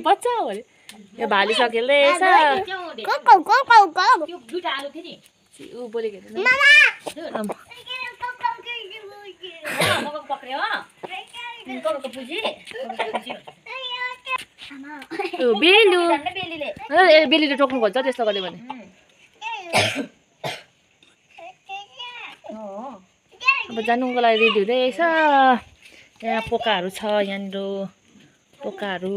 बच्चा हो अरे यो भाली सकेले छ उ बोलेको बेलु बेलीले टोक्नु खोज्छ त्यस्तो गर्यो भने अब जानुको लागि रेडी हुँदैछ यहाँ पोकाहरू छ यहाँनिर पोकाहरू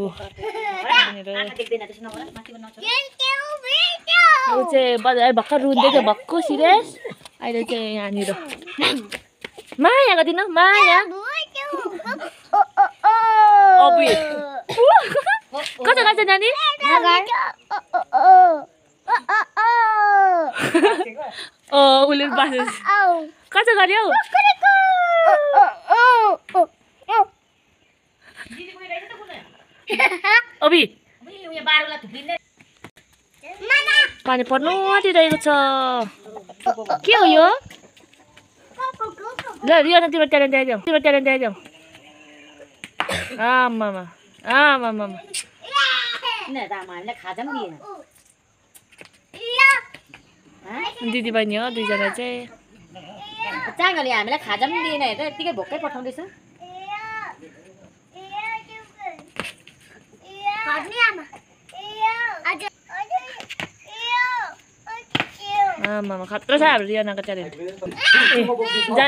ऊ चाहिँ भर्खर रुँदैछ भक्कु सिरियस अहिले चाहिँ यहाँनिर माया गरिदिनु माया कता गएको छ नानी उसले बाँच्नु कता गऱ्यो अबि पानी पर्नु आँटिरहेको छ के हो यो ल रियाना तिम्रो ट्यालेन्ट आइजाऊ तिम्रो ट्यालेन्ट आइजाऊ आमामा आमामा दिदी बहिनी हो दुईजना चाहिँ चाँगले हामीलाई खाजा पनि दिएन हेर यतिकै भोकै पठाउँदैछ आमामा खतरा छ हाम्रो रियानाको ट्यालेन्ट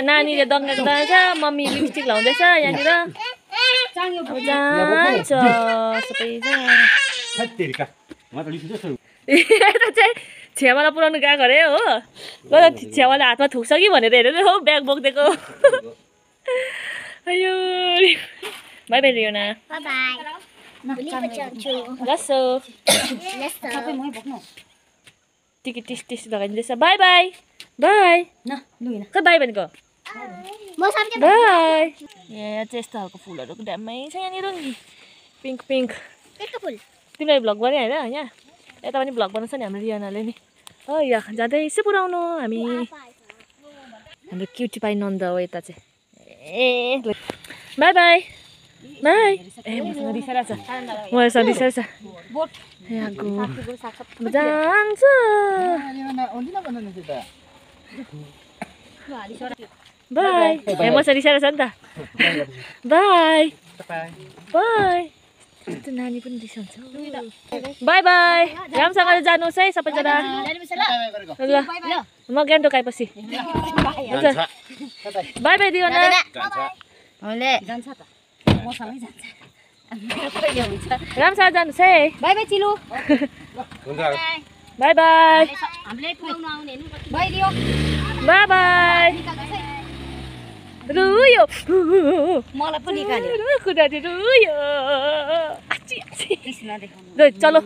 नानीले दङ्गा गर्दैछ मम्मी लिपस्टिक लाउँदैछ यहाँनिर जान्छ सबैजना चाहिँ छेवालाई पुऱ्याउनु गएको अरे हो ल छेवाले हातमा थुक्छ कि भनेर हेरेर हो ब्याग बोक्दिएको अयो बाई बाई रियोना टिकट टिस टिस लगाइदिँदैछ बाई बाई बाई खै बाई भनेको बाई यहाँ चाहिँ यस्तो खालको फुलहरू ड्याम्मै छ यहाँनिर नि पिङ्क पिङ्क तिमीलाई भ्लग गरेँ होइन यहाँ यता पनि भ्लग बनाउँछ नि हाम्रो रियानाले नि हो यहाँ जाँदैछ पुऱ्याउनु हामी हाम्रो क्युटी पाइ नन्द हो यता चाहिँ ए बाई बाई बाई ए मसँग रिसाइरहेको छ मसँग रिसाइरहेको छ यहाँको जान्छ बाई ए मसँग रिसाइरहेको छ नि त बाई बाई त्यो नानी पनि रिसाउँछ बाई बाई राम्रोसँगले जानुहोस् है सबैजना ल म गान्तोक आएपछि बाई बाई दियो न राम्रोसँग जानुहोस् है बाई बाई चिलु बाई बाई बाई दियो बाई बाई रुयो मलाई पनि निकाल्यो रुयो चलो